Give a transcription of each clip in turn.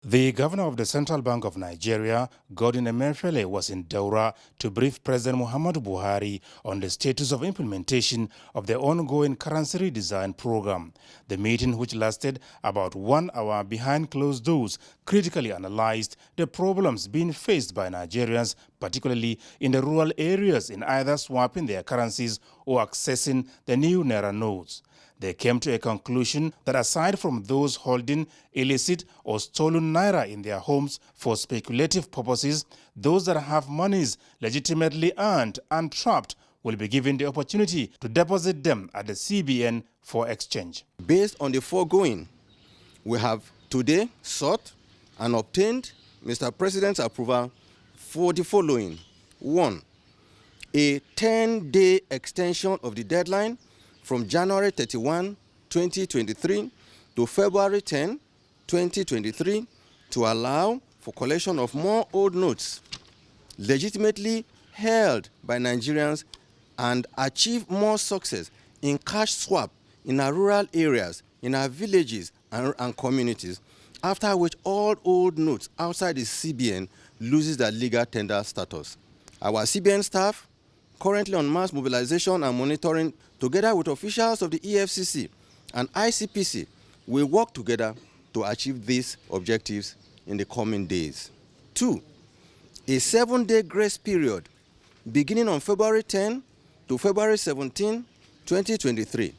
The governor of the Central Bank of Nigeria, Godwin Emefiele, was in Daura to brief President Muhammadu Buhari on the status of implementation of the ongoing currency redesign program. The meeting, which lasted about 1 hour behind closed doors, critically analyzed the problems being faced by Nigerians, particularly in the rural areas, in either swapping their currencies or accessing the new Naira notes. They came to a conclusion that aside from those holding illicit or stolen naira in their homes for speculative purposes, those that have monies legitimately earned and trapped will be given the opportunity to deposit them at the CBN for exchange. Based on the foregoing, we have today sought and obtained Mr. President's approval for the following. 1. A 10-day extension of the deadline from January 31, 2023 to February 10, 2023 to allow for collection of more old notes legitimately held by Nigerians and achieve more success in cash swap in our rural areas, in our villages and communities, after which all old notes outside the CBN loses their legal tender status. Our CBN staff, currently on mass mobilization and monitoring, together with officials of the EFCC and ICPC, will work together to achieve these objectives in the coming days. 2. A 7-day grace period beginning on February 10 to February 17, 2023,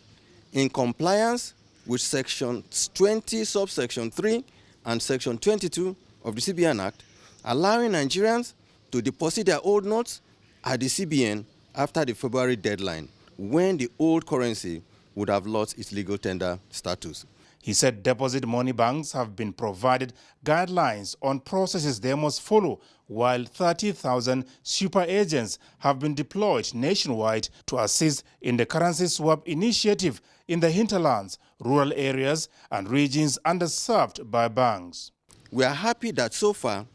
in compliance with Section 20, subsection 3 and Section 22 of the CBN Act, allowing Nigerians to deposit their old notes at the CBN after the February deadline, when the old currency would have lost its legal tender status. He said deposit money banks have been provided guidelines on processes they must follow, while 30,000 super agents have been deployed nationwide to assist in the currency swap initiative in the hinterlands, rural areas and regions underserved by banks. We are happy that so far,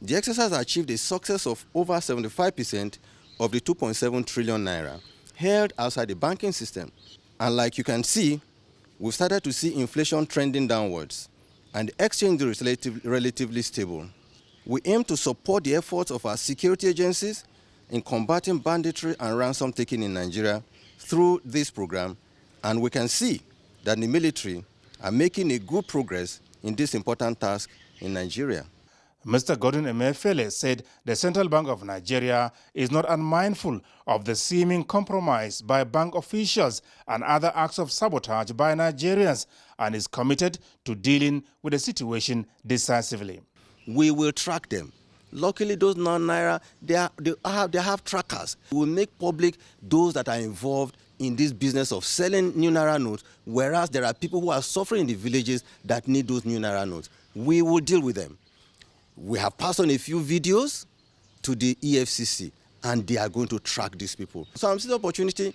the exercise achieved a success of over 75% of the 2.7 trillion naira held outside the banking system. And like you can see, we've started to see inflation trending downwards and the exchange rate is relatively stable. We aim to support the efforts of our security agencies in combating banditry and ransom taking in Nigeria through this program, and we can see that the military are making a good progress in this important task in Nigeria. Mr. Godwin Emefiele said the Central Bank of Nigeria is not unmindful of the seeming compromise by bank officials and other acts of sabotage by Nigerians and is committed to dealing with the situation decisively. We will track them. Luckily, those non-naira, they have trackers. We will make public those that are involved in this business of selling new naira notes, whereas there are people who are suffering in the villages that need those new naira notes. We will deal with them. We have passed on a few videos to the EFCC, and they are going to track these people. So I'm seeing the opportunity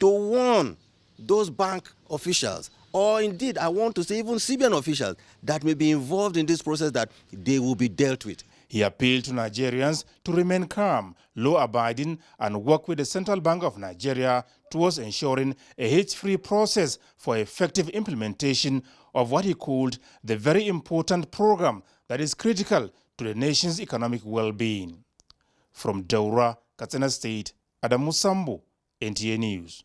to warn those bank officials, or indeed I want to say even CBN officials that may be involved in this process, that they will be dealt with. He appealed to Nigerians to remain calm, law-abiding, and work with the Central Bank of Nigeria towards ensuring a hitch-free process for effective implementation of what he called the very important program that is critical to the nation's economic well-being. From Daura, Katsina State, Adamu Sambo, NTA News.